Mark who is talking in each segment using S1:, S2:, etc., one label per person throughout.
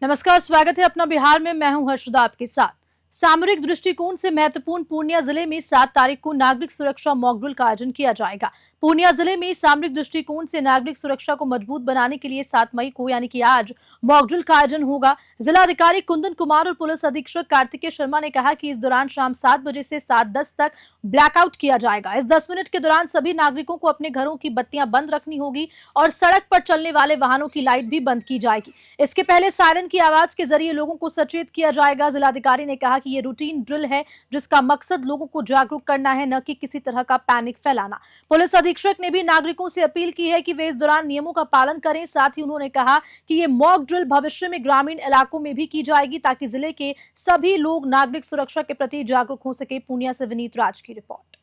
S1: नमस्कार, स्वागत है अपना बिहार में। मैं हूं हर्षदा आपके साथ। सामरिक दृष्टिकोण से महत्वपूर्ण पूर्णिया जिले में 7 तारीख को नागरिक सुरक्षा मॉक ड्रिल का आयोजन किया जाएगा। पूर्णिया जिले में सामरिक दृष्टिकोण से नागरिक सुरक्षा को मजबूत बनाने के लिए 7 मई को यानी कि आज मॉक ड्रिल का आयोजन होगा। जिलाधिकारी कुंदन कुमार और पुलिस अधीक्षक कार्तिकेय शर्मा ने कहा कि इस दौरान शाम 7 बजे से 7:10 तक ब्लैकआउट किया जाएगा। इस 10 मिनट के दौरान सभी नागरिकों को अपने घरों की बत्तियां बंद रखनी होगी और सड़क पर चलने वाले वाहनों की लाइट भी बंद की जाएगी। इसके पहले सायरन की आवाज के जरिए लोगों को सचेत किया जाएगा। जिलाधिकारी ने कहा कि ये रूटीन ड्रिल है जिसका मकसद लोगों को जागरूक करना है, न कि किसी तरह का पैनिक फैलाना। पुलिस अधीक्षक ने भी नागरिकों से अपील की है कि वे इस दौरान नियमों का पालन करें। साथ ही उन्होंने कहा कि ये मॉक ड्रिल भविष्य में ग्रामीण इलाकों में भी की जाएगी ताकि जिले के सभी लोग नागरिक सुरक्षा के प्रति जागरूक हो सके। पूर्णिया से विनीत राज की रिपोर्ट।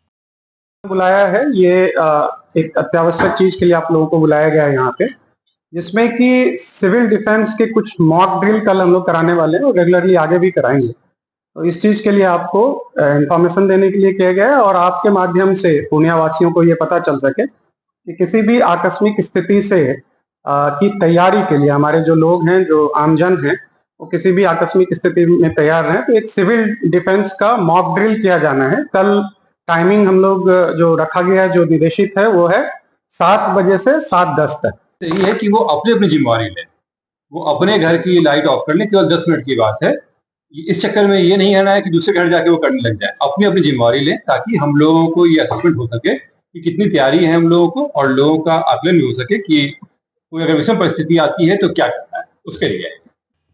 S2: बुलाया है ये एक अत्यावश्यक चीज के लिए आप लोगों को बुलाया गया है यहाँ पे, जिसमें कि सिविल डिफेंस के कुछ मॉक ड्रिल कल हम लोग कराने वाले हैं और रेगुलरली आगे भी कराएंगे। तो इस चीज के लिए आपको इंफॉर्मेशन देने के लिए किया गया है और आपके माध्यम से पूर्णिया वासियों को ये पता चल सके कि किसी भी आकस्मिक स्थिति से की तैयारी के लिए हमारे जो लोग हैं, जो आमजन हैं, वो किसी भी आकस्मिक स्थिति में तैयार रहें। तो एक सिविल डिफेंस का मॉक ड्रिल किया जाना है। कल टाइमिंग हम लोग जो रखा गया है, जो निर्देशित है, वो है 7 बजे से 7:10 तक।
S3: ये है कि वो अपनी अपनी जिम्मेवारी लें, वो अपने घर की लाइट ऑफ कर लें। केवल 10 मिनट की बात है। इस चक्कर में ये नहीं रहना है कि दूसरे घर जाके वो करने लग जाए। अपनी अपनी जिम्मेवारी लें ताकि हम लोगों को ये असेसमेंट हो सके कि कितनी तैयारी है हम लोगों को, और लोगों का आकलन भी हो सके कि कोई अगर विषम परिस्थिति आती है तो क्या करना है उसके लिए।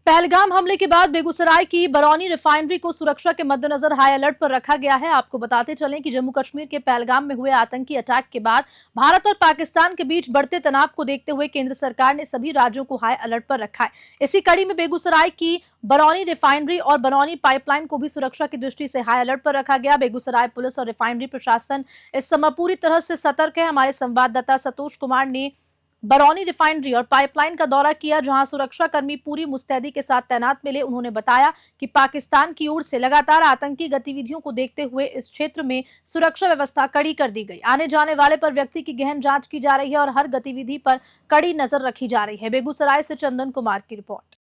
S1: पहलगाम हमले के बाद बेगूसराय की बरौनी रिफाइनरी को सुरक्षा के मद्देनजर हाई अलर्ट पर रखा गया है। आपको बताते चलें कि जम्मू कश्मीर के पहलगाम में हुए आतंकी अटैक के बाद भारत और पाकिस्तान के बीच बढ़ते तनाव को देखते हुए केंद्र सरकार ने सभी राज्यों को हाई अलर्ट पर रखा है। इसी कड़ी में बेगूसराय की बरौनी रिफाइनरी और बरौनी पाइपलाइन को भी सुरक्षा की दृष्टि से हाई अलर्ट पर रखा गया। बेगूसराय पुलिस और रिफाइनरी प्रशासन इस समय पूरी तरह से सतर्क है। हमारे संवाददाता संतोष कुमार ने बरौनी रिफाइनरी और पाइपलाइन का दौरा किया, जहां सुरक्षा कर्मी पूरी मुस्तैदी के साथ तैनात मिले। उन्होंने बताया कि पाकिस्तान की ओर से लगातार आतंकी गतिविधियों को देखते हुए इस क्षेत्र में सुरक्षा व्यवस्था कड़ी कर दी गई। आने जाने वाले पर व्यक्ति की गहन जांच की जा रही है और हर गतिविधि पर कड़ी नजर रखी जा रही है। बेगूसराय से चंदन कुमार की रिपोर्ट।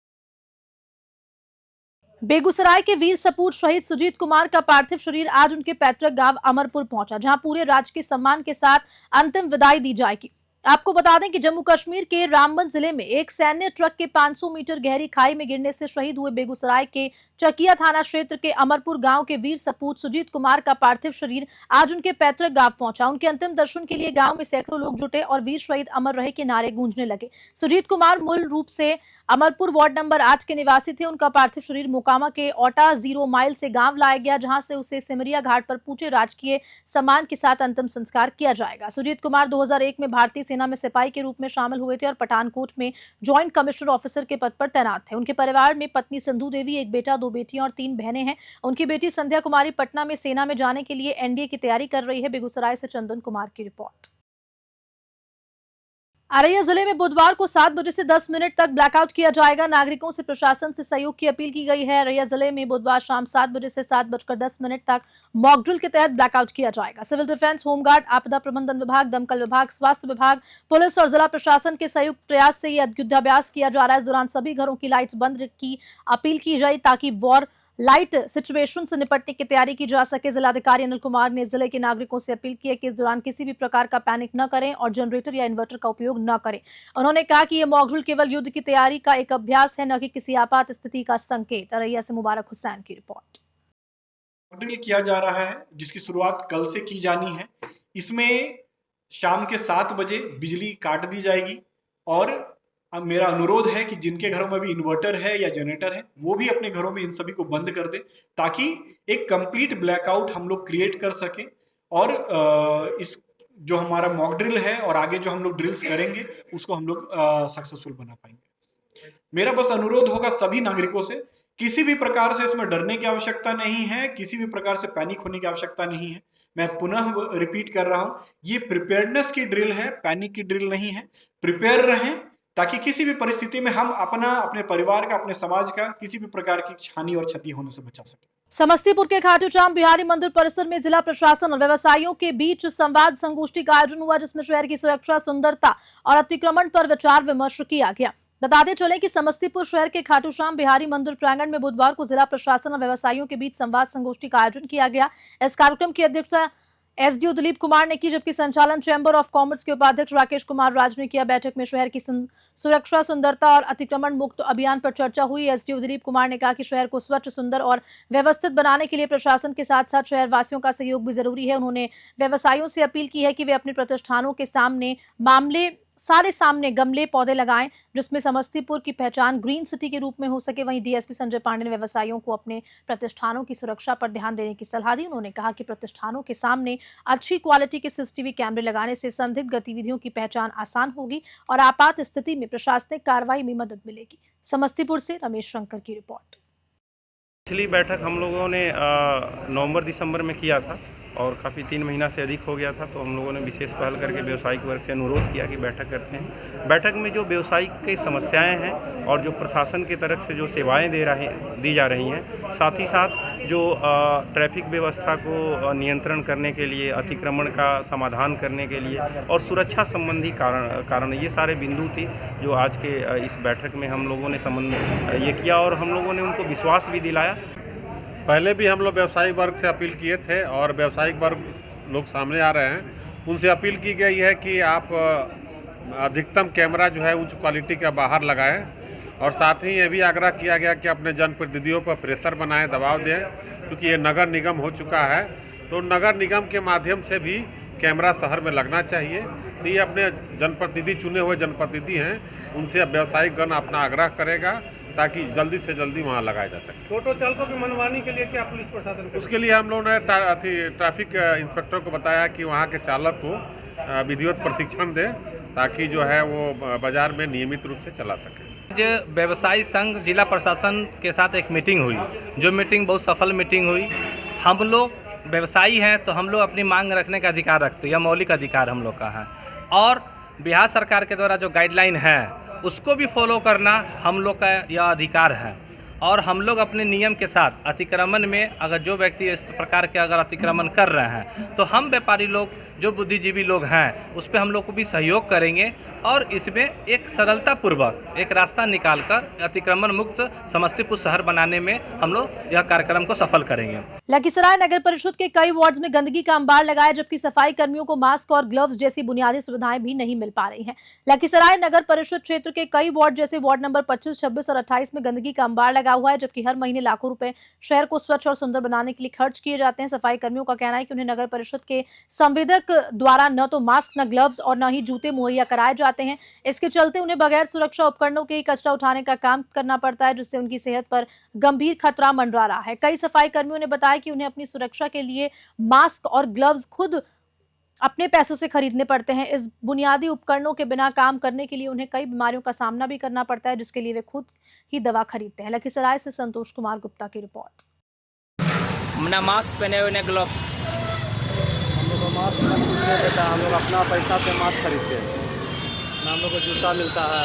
S1: बेगूसराय के वीर सपूत शहीद सुजीत कुमार का पार्थिव शरीर आज उनके पैतृक गांव अमरपुर पहुंचा, जहां पूरे राजकीय सम्मान के साथ अंतिम विदाई दी जाएगी। आपको बता दें कि जम्मू कश्मीर के रामबन जिले में एक सैन्य ट्रक के 500 मीटर गहरी खाई में गिरने से शहीद हुए बेगूसराय के चकिया थाना क्षेत्र के अमरपुर गांव के वीर सपूत सुजीत कुमार का पार्थिव शरीर आज उनके पैतृक गांव पहुंचा। उनके अंतिम दर्शन के लिए गांव में सैकड़ों लोग जुटे और वीर शहीद अमर रहे के नारे गूंजने लगे। सुजीत कुमार मूल रूप से अमरपुर वार्ड नंबर 8 के निवासी थे। उनका पार्थिव शरीर मोकामा के ओटा 0 माइल से गांव लाया गया, जहां से उसे सिमरिया घाट पर पूरे राजकीय सम्मान के साथ अंतिम संस्कार किया जाएगा। सुजीत कुमार 2001 में भारतीय सेना में सिपाही के रूप में शामिल हुए थे और पठानकोट में ज्वाइंट कमिश्नर ऑफिसर के पद पर तैनात थे। उनके परिवार में पत्नी सिंधु देवी, एक बेटा, 2 बेटियां और 3 बहनें हैं। उनकी बेटी संध्या कुमारी पटना में सेना में जाने के लिए एनडीए की तैयारी कर रही है। बेगूसराय से चंदन कुमार की रिपोर्ट। अररिया जिले में बुधवार को 7 बजे से 10 मिनट तक ब्लैकआउट किया जाएगा। नागरिकों से प्रशासन से सहयोग की अपील की गई है। अररिया जिले में बुधवार शाम 7 बजे से 7:10 तक मॉक ड्रिल के तहत ब्लैकआउट किया जाएगा। सिविल डिफेंस, होमगार्ड, आपदा प्रबंधन विभाग, दमकल विभाग, स्वास्थ्य विभाग, पुलिस और जिला प्रशासन के संयुक्त प्रयास से यह युद्धाभ्यास किया जा रहा है। इस दौरान सभी घरों की लाइट्स बंद की अपील की जाए ताकि वॉर लाइट सिचुएशन से निपटने की तैयारी की जा सके। जिलाधिकारी अनिल कुमार ने जिले के नागरिकों से अपील की है कि इस दौरान किसी भी प्रकार का पैनिक न करें और जनरेटर या इन्वर्टर का उपयोग न करें। उन्होंने कहा कि यह मॉक ड्रिल केवल युद्ध की तैयारी का एक अभ्यास है, न कि किसी आपात स्थिति का संकेत। अररिया से मुबारक हुसैन की रिपोर्ट।
S4: मॉक ड्रिल किया जा रहा है जिसकी शुरुआत कल से की जानी है। इसमें शाम के 7 बजे बिजली काट दी जाएगी और अब मेरा अनुरोध है कि जिनके घरों में भी इन्वर्टर है या जनरेटर है वो भी अपने घरों में इन सभी को बंद कर दे ताकि एक कंप्लीट ब्लैकआउट हम लोग क्रिएट कर सकें और इस जो हमारा मॉक ड्रिल है और आगे जो हम लोग ड्रिल्स करेंगे उसको हम लोग सक्सेसफुल बना पाएंगे। मेरा बस अनुरोध होगा सभी नागरिकों से, किसी भी प्रकार से इसमें डरने की आवश्यकता नहीं है, किसी भी प्रकार से पैनिक होने की आवश्यकता नहीं है। मैं पुनः रिपीट कर रहा हूं, ये प्रिपेयर्डनेस की ड्रिल है, पैनिक की ड्रिल नहीं है। प्रिपेयर रहें ताकि किसी भी परिस्थिति में हम अपने परिवार का, अपने समाज का किसी भी प्रकार की हानि और क्षति होने से बचा सके।
S1: समस्तीपुर के खाटू श्याम बिहारी मंदिर परिसर में जिला प्रशासन और व्यवसायियों के बीच संवाद संगोष्ठी का आयोजन हुआ, जिसमें शहर की सुरक्षा, सुंदरता और अतिक्रमण पर विचार विमर्श किया गया। बताते चले कि समस्तीपुर शहर के खाटू श्याम बिहारी मंदिर प्रांगण में बुधवार को जिला प्रशासन और व्यवसायियों के बीच संवाद संगोष्ठी का आयोजन किया गया। इस कार्यक्रम की अध्यक्षता एसडीओ दिलीप कुमार ने की, जबकि संचालन चैंबर ऑफ कॉमर्स के उपाध्यक्ष राकेश कुमार राज ने किया। बैठक में शहर की सुरक्षा, सुंदरता और अतिक्रमण मुक्त अभियान पर चर्चा हुई। एसडीओ दिलीप कुमार ने कहा कि शहर को स्वच्छ, सुंदर और व्यवस्थित बनाने के लिए प्रशासन के साथ साथ शहर वासियों का सहयोग भी जरूरी है। उन्होंने व्यवसायियों से अपील की है कि वे अपने प्रतिष्ठानों के सामने गमले पौधे लगाएं, जिसमें समस्तीपुर की पहचान ग्रीन सिटी के रूप में हो सके। वहीं डीएसपी संजय पांडे ने व्यवसायियों को अपने प्रतिष्ठानों की सुरक्षा पर ध्यान देने की सलाह दी। उन्होंने कहा कि प्रतिष्ठानों के सामने अच्छी क्वालिटी के सीसीटीवी कैमरे लगाने से संदिग्ध गतिविधियों की पहचान आसान होगी और आपात स्थिति में प्रशासनिक कार्रवाई में मदद मिलेगी। समस्तीपुर से रमेश शंकर की रिपोर्ट।
S5: पिछली बैठक हम लोगों ने नवंबर-दिसंबर में किया था और काफ़ी 3 महीना से अधिक हो गया था, तो हम लोगों ने विशेष पहल करके व्यावसायिक वर्ग से अनुरोध किया कि बैठक करते हैं। बैठक में जो व्यावसायिक की समस्याएं हैं और जो प्रशासन की तरफ से जो सेवाएं दी जा रही हैं, साथ ही साथ जो ट्रैफिक व्यवस्था को नियंत्रण करने के लिए, अतिक्रमण का समाधान करने के लिए और सुरक्षा संबंधी कारण ये सारे बिंदु थी जो आज के इस बैठक में हम लोगों ने ये किया और हम लोगों ने उनको विश्वास भी दिलाया।
S6: पहले भी हम लोग व्यावसायिक वर्ग से अपील किए थे और व्यावसायिक वर्ग लोग सामने आ रहे हैं, उनसे अपील की गई है कि आप अधिकतम कैमरा जो है उच्च क्वालिटी का बाहर लगाएं और साथ ही ये भी आग्रह किया गया कि अपने जनप्रतिनिधियों पर प्रेशर बनाएं, दबाव दें, क्योंकि ये नगर निगम हो चुका है, तो नगर निगम के माध्यम से भी कैमरा शहर में लगना चाहिए। तो ये अपने जनप्रतिनिधि, चुने हुए जनप्रतिनिधि हैं, उनसे व्यावसायिक गण अपना आग्रह करेगा ताकि जल्दी से जल्दी वहाँ लगाया जा सके।
S7: ऑटो चालकों की मनमानी के लिए क्या पुलिस प्रशासन को?
S6: उसके लिए हम लोगों ने ट्रैफिक इंस्पेक्टर को बताया कि वहाँ के चालक को विधिवत प्रशिक्षण दें ताकि जो है वो बाजार में नियमित रूप से चला सके।
S8: आज व्यवसायी संघ जिला प्रशासन के साथ एक मीटिंग हुई, जो मीटिंग बहुत सफल मीटिंग हुई। हम लोग व्यवसायी हैं तो हम लोग अपनी मांग रखने का अधिकार रखते हैं, यह मौलिक अधिकार हम लोग का है और बिहार सरकार के द्वारा जो गाइडलाइन है उसको भी फॉलो करना हम लोग का यह अधिकार है। और हम लोग अपने नियम के साथ अतिक्रमण में अगर जो व्यक्ति इस प्रकार के अगर अतिक्रमण कर रहे हैं तो हम व्यापारी लोग, जो बुद्धिजीवी लोग हैं, उस पर हम लोग को भी सहयोग करेंगे और इसमें एक सरलता पूर्वक एक रास्ता निकालकर अतिक्रमण मुक्त समस्तीपुर शहर बनाने में हम लोग यह कार्यक्रम को सफल करेंगे।
S1: लखीसराय नगर परिषद के कई वार्ड्स में गंदगी का अंबार लगाया, जबकि सफाई कर्मियों को मास्क और ग्लव्स जैसी बुनियादी सुविधाएं भी नहीं मिल पा रही हैं। लखीसराय नगर परिषद क्षेत्र के कई वार्ड जैसे वार्ड नंबर 25, 26 और 28 में गंदगी का अंबार लगा हुआ है, जबकि हर महीने लाखों रुपए शहर को स्वच्छ और सुंदर बनाने के लिए खर्च किए जाते हैं। सफाई कर्मियों का कहना है कि उन्हें नगर परिषद के संवेदक द्वारा न तो मास्क, न ग्लव्स और न ही जूते मुहैया कराए जाते हैं। इसके चलते उन्हें बगैर सुरक्षा उपकरणों के ही कचरा उठाने का काम करना पड़ता है, जिससे उनकी सेहत पर गंभीर खतरा मंडरा रहा है। कई सफाई कर्मियों ने बताया कि उन्हें अपनी सुरक्षा के लिए मास्क और ग्लव्स खुद अपने पैसों से खरीदने पड़ते हैं। इस बुनियादी उपकरणों के बिना काम करने के लिए उन्हें कई बीमारियों का सामना भी करना पड़ता है, जिसके लिए वे खुद ही दवा खरीदते हैं। लखीसराय से संतोष कुमार गुप्ता की रिपोर्ट।
S8: ना मास्क पहने हुए, न ग्लव।
S7: हम लोग को मास्क नहीं कुछ नहीं देता, हम लोग अपना पैसा से मास्क खरीदते हैं। ना हम लोग को जूता मिलता है,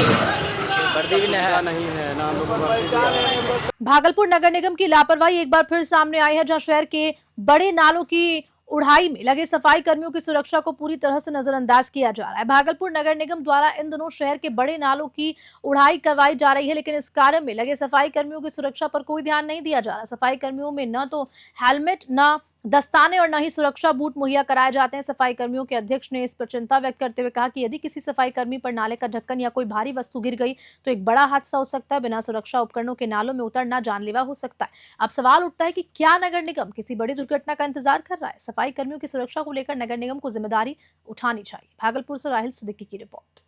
S7: वर्दी भी नहीं है, ना हम लोग को वर्दी भी है।
S1: भागलपुर नगर निगम की लापरवाही एक बार फिर सामने आई है, जहां शहर के बड़े नालों की उड़ाई में लगे सफाई कर्मियों की सुरक्षा को पूरी तरह से नजरअंदाज किया जा रहा है। भागलपुर नगर निगम द्वारा इन दिनों शहर के बड़े नालों की उड़ाई करवाई जा रही है, लेकिन इस कार्य में लगे सफाई कर्मियों की सुरक्षा पर कोई ध्यान नहीं दिया जा रहा। सफाई कर्मियों में न तो हेलमेट, न दस्ताने और न ही सुरक्षा बूट मुहैया कराए जाते हैं। सफाई कर्मियों के अध्यक्ष ने इस पर चिंता व्यक्त करते हुए कहा कि यदि किसी सफाई कर्मी पर नाले का ढक्कन या कोई भारी वस्तु गिर गई तो एक बड़ा हादसा हो सकता है। बिना सुरक्षा उपकरणों के नालों में उतरना जानलेवा हो सकता है। अब सवाल उठता है कि क्या नगर निगम किसी बड़ी दुर्घटना का इंतजार कर रहा है? सफाई कर्मियों की सुरक्षा को लेकर नगर निगम को जिम्मेदारी उठानी चाहिए। भागलपुर से राहिल सिद्दीकी की रिपोर्ट।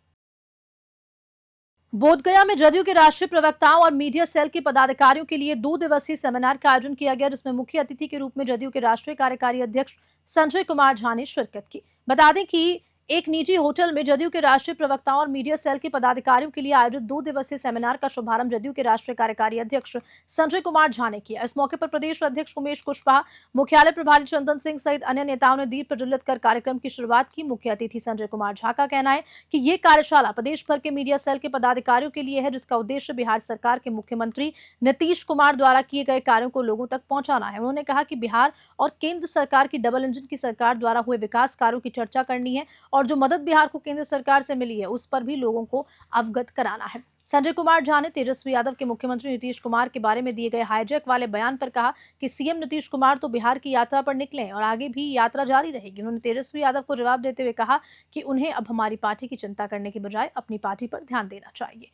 S1: बोधगया में जदयू के राष्ट्रीय प्रवक्ताओं और मीडिया सेल के पदाधिकारियों के लिए 2 दिवसीय सेमिनार का आयोजन किया गया, जिसमें मुख्य अतिथि के रूप में जदयू के राष्ट्रीय कार्यकारी अध्यक्ष संजय कुमार झा ने शिरकत की। बता दें कि एक निजी होटल में जदयू के राष्ट्रीय प्रवक्ताओं और मीडिया सेल के पदाधिकारियों के लिए आयोजित 2 दिवसीय सेमिनार का शुभारंभ जदयू के राष्ट्रीय कार्यकारी अध्यक्ष संजय कुमार झा ने किया। इस मौके पर प्रदेश अध्यक्ष उमेश कुशवाहा, मुख्यालय प्रभारी चंदन सिंह सहित अन्य नेताओं ने दीप प्रज्वलित कर कार्यक्रम की शुरुआत की। मुख्य अतिथि संजय कुमार झा का कहना है कि ये कार्यशाला प्रदेश भर के मीडिया सेल के पदाधिकारियों के लिए है, जिसका उद्देश्य बिहार सरकार के मुख्यमंत्री नीतीश कुमार द्वारा किए गए कार्यों को लोगों तक पहुंचाना है। उन्होंने कहा कि बिहार और केंद्र सरकार की डबल इंजन की सरकार द्वारा हुए विकास कार्यों की चर्चा करनी है और और जो मदद बिहार को केंद्र सरकार से मिली है उस पर भी लोगों को अवगत कराना है। संजय कुमार झा ने तेजस्वी यादव के मुख्यमंत्री नीतीश कुमार के बारे में दिए गए हाईजैक वाले बयान पर कहा कि सीएम नीतीश कुमार तो बिहार की यात्रा पर निकले और आगे भी यात्रा जारी रहेगी। उन्होंने तेजस्वी यादव को जवाब देते हुए कहा कि उन्हें अब हमारी पार्टी की चिंता करने के बजाय अपनी पार्टी पर ध्यान देना चाहिए।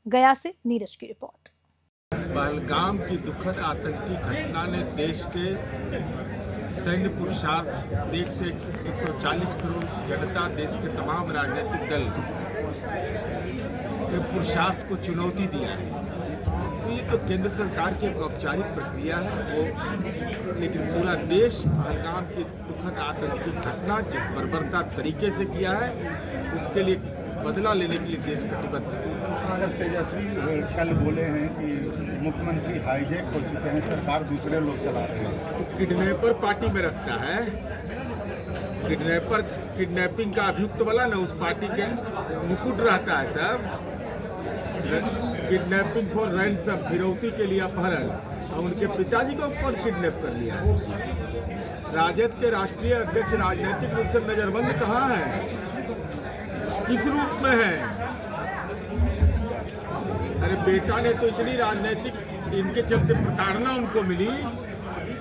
S1: गया से नीरज की रिपोर्ट।
S9: पहलगाम की दुखद आतंकी घटना ने देश के सैन्य पुरुषार्थ, देश से 140 करोड़ जनता, देश के तमाम राजनीतिक दल के पुरुषार्थ को चुनौती दिया है। तो ये तो केंद्र सरकार की एक औपचारिक प्रक्रिया है वो, लेकिन पूरा देश पहलगाम की दुखद आतंकी घटना जिस बर्बरता तरीके से किया है उसके लिए बदला लेने के लिए देश कटिबद्ध है।
S10: सर, तेजस्वी कल बोले हैं कि मुख्यमंत्री हाईजैक हो चुके हैं, सरकार दूसरे लोग चला रहे हैं।
S9: किडनैपर पार्टी में रखता है, किडनैपिंग का अभियुक्त वाला ना उस पार्टी के मुकुट रहता है सब। किडनैपिंग फॉर रैंसम, फिरौती के लिए अपहरण, और उनके पिताजी को कौन किडनैप कर लिया? राजद के राष्ट्रीय अध्यक्ष राजनीतिक रूप से नजरबंद कहाँ है, किस रूप में है? अरे बेटा ने तो इतनी राजनीतिक इनके चलते प्रताड़ना उनको मिली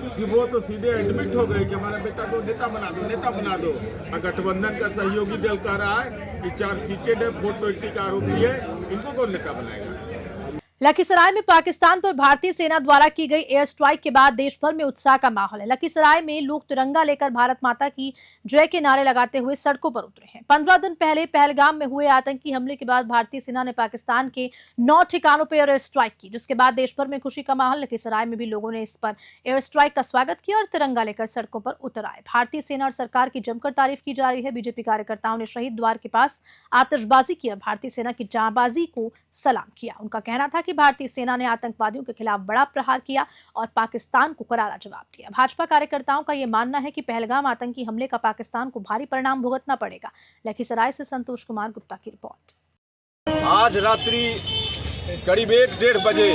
S9: कि वो तो सीधे एडमिट हो गए कि हमारा बेटा को नेता बना दो, नेता बना दो। गठबंधन का सहयोगी दल कह रहा है कि 4 सीटें है, 420 का आरोपी है, इनको कौन नेता बनाएगा?
S1: लखीसराय में पाकिस्तान पर भारतीय सेना द्वारा की गई एयर स्ट्राइक के बाद देश भर में उत्साह का माहौल है। लखीसराय में लोग तिरंगा लेकर भारत माता की जय के नारे लगाते हुए सड़कों पर उतरे हैं। 15 दिन पहले पहलगाम में हुए आतंकी हमले के बाद भारतीय सेना ने पाकिस्तान के 9 ठिकानों पर एयर स्ट्राइक की, जिसके बाद देश भर में खुशी का माहौल। लखीसराय में भी लोगों ने इस पर एयर स्ट्राइक का स्वागत किया और तिरंगा लेकर सड़कों पर उतर आए। भारतीय सेना और सरकार की जमकर तारीफ की जा रही है। बीजेपी कार्यकर्ताओं ने शहीद द्वार के पास आतिशबाजी की और भारतीय सेना की जांबाजी को सलाम किया। उनका कहना था कि भारतीय सेना ने आतंकवादियों के खिलाफ बड़ा प्रहार किया और पाकिस्तान को करारा जवाब दिया। भाजपा कार्यकर्ताओं का यह मानना है कि पहलगाम आतंकी हमले का पाकिस्तान को भारी परिणाम भुगतना पड़ेगा। लखीसराय से संतोष कुमार गुप्ता की रिपोर्ट।
S11: आज रात्रि करीब 1-1:30 बजे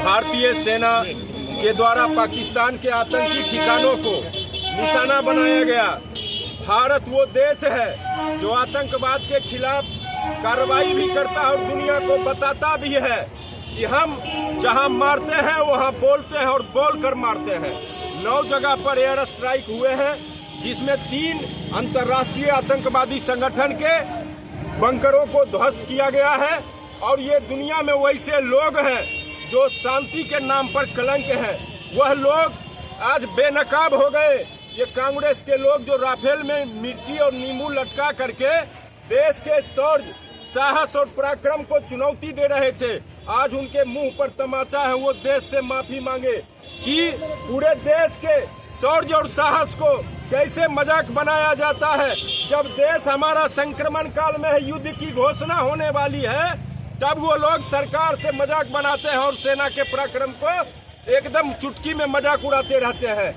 S11: भारतीय सेना के द्वारा पाकिस्तान के आतंकी ठिकानों को निशाना बनाया गया। भारत वो देश है जो आतंकवाद के खिलाफ कार्रवाई भी करता है और दुनिया को बताता भी है कि हम जहां मारते हैं वहां बोलते हैं और बोलकर मारते हैं। 9 जगह पर एयर स्ट्राइक हुए हैं, जिसमें 3 अंतर्राष्ट्रीय आतंकवादी संगठन के बंकरों को ध्वस्त किया गया है। और ये दुनिया में वैसे लोग हैं जो शांति के नाम पर कलंक हैं, वह लोग आज बेनकाब हो गए। ये कांग्रेस के लोग जो राफेल में मिर्ची और नींबू लटका करके देश के शौर्य, साहस और पराक्रम को चुनौती दे रहे थे, आज उनके मुंह पर तमाचा है। वो देश से माफी मांगे कि पूरे देश के शौर्य और साहस को कैसे मजाक बनाया जाता है। जब देश हमारा संक्रमण काल में है, युद्ध की घोषणा होने वाली है, तब वो लोग सरकार से मजाक बनाते हैं और सेना के पराक्रम को एकदम चुटकी में मजाक उड़ाते रहते हैं।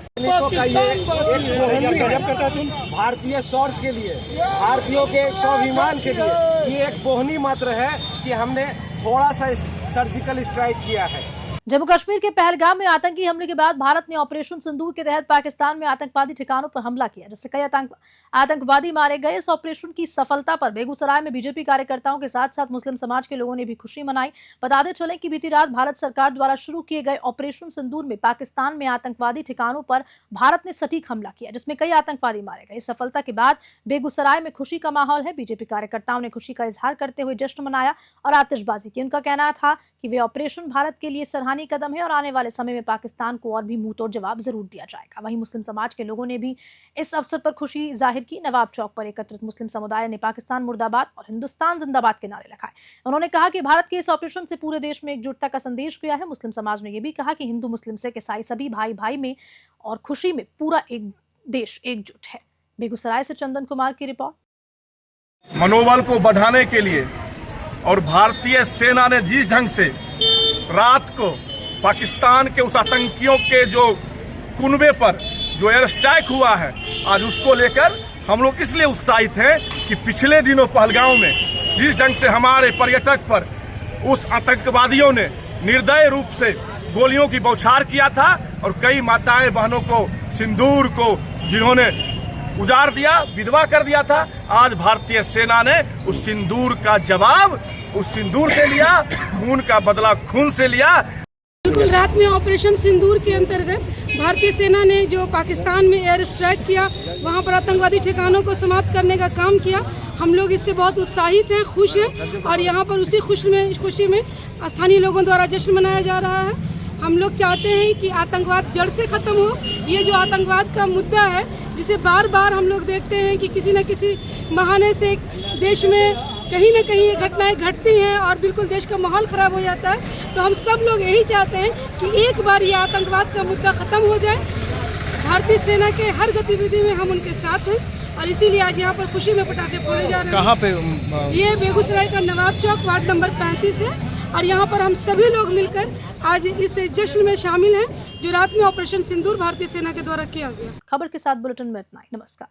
S12: भारतीय शौर्य के लिए, भारतीयों के स्वाभिमान के लिए ये एक बोहनी मात्र है कि हमने थोड़ा सा सर्जिकल स्ट्राइक किया है।
S1: जम्मू कश्मीर के पहलगाम में आतंकी हमले के बाद भारत ने ऑपरेशन सिंदूर के तहत पाकिस्तान में आतंकवादी ठिकानों पर हमला किया, जिससे कई आतंकवादी मारे गए। इस ऑपरेशन की सफलता पर बेगूसराय में बीजेपी कार्यकर्ताओं के साथ साथ मुस्लिम समाज के लोगों ने भी खुशी मनाई। बताते चलें कि बीती रात भारत सरकार द्वारा शुरू किए गए ऑपरेशन सिंदूर में पाकिस्तान में आतंकवादी ठिकानों पर भारत ने सटीक हमला किया, जिसमें कई आतंकवादी मारे गए। इस सफलता के बाद बेगूसराय में खुशी का माहौल है। बीजेपी कार्यकर्ताओं ने खुशी का इजहार करते हुए जश्न मनाया और आतिशबाजी की। उनका कहना था कि वे ऑपरेशन भारत के लिए सराहनीय कदम है और आने वाले समय में पाकिस्तान को और भी मुंहतोड़ जवाब जरूर दिया जाएगा। वहीं मुस्लिम समाज के लोगों ने भी इस अवसर पर खुशी जाहिर की। नवाब चौक पर एकत्रित मुस्लिम समुदाय ने पाकिस्तान मुर्दाबाद और हिंदुस्तान जिंदाबाद के नारे लगाए। उन्होंने कहा कि भारत के इस ऑपरेशन से पूरे देश में एकजुटता का संदेश गया है। मुस्लिम समाज ने यह भी कहा कि हिंदू, मुस्लिम, सिख, ईसाई सभी भाई भाई में और खुशी में पूरा एक देश एकजुट है। बेगूसराय से चंदन कुमार की रिपोर्ट।
S11: मनोबल को बढ़ाने के लिए और भारतीय सेना ने जिस ढंग से रात को पाकिस्तान के उस आतंकियों के जो कुनबे पर जो एयर स्ट्राइक हुआ है, आज उसको लेकर हम लोग इसलिए उत्साहित हैं कि पिछले दिनों पहलगाम में जिस ढंग से हमारे पर्यटक पर उस आतंकवादियों ने निर्दय रूप से गोलियों की बौछार किया था और कई माताएं बहनों को सिंदूर को जिन्होंने उजाड़ दिया, विधवा कर दिया था। आज भारतीय सेना ने उस सिंदूर का जवाब उस सिंदूर से लिया, खून का बदला खून से लिया।
S13: बिल्कुल रात में ऑपरेशन सिंदूर के अंतर्गत भारतीय सेना ने जो पाकिस्तान में एयर स्ट्राइक किया, वहां पर आतंकवादी ठिकानों को समाप्त करने का काम किया। हम लोग इससे बहुत उत्साहित हैं, खुश हैं और यहाँ पर उसी खुशी में स्थानीय लोगों द्वारा जश्न मनाया जा रहा है। हम लोग चाहते हैं कि आतंकवाद जड़ से ख़त्म हो। ये जो आतंकवाद का मुद्दा है, जिसे बार बार हम लोग देखते हैं कि किसी न किसी बहाने से देश में कहीं न कहीं ये घटनाएं घटती हैं और बिल्कुल देश का माहौल ख़राब हो जाता है। तो हम सब लोग यही चाहते हैं कि एक बार ये आतंकवाद का मुद्दा ख़त्म हो जाए। भारतीय सेना के हर गतिविधि में हम उनके साथ हैं और इसीलिए आज यहाँ पर खुशी में पटाखे फोड़े जा रहे हैं।
S7: कहाँ पे?
S13: ये बेगूसराय का नवाब चौक वार्ड नंबर 35 है और यहाँ पर हम सभी लोग मिलकर आज इस जश्न में शामिल हैं जो रात में ऑपरेशन सिंदूर भारतीय सेना के द्वारा किया गया।
S1: खबर के साथ बुलेटिन में इतना ही। नमस्कार।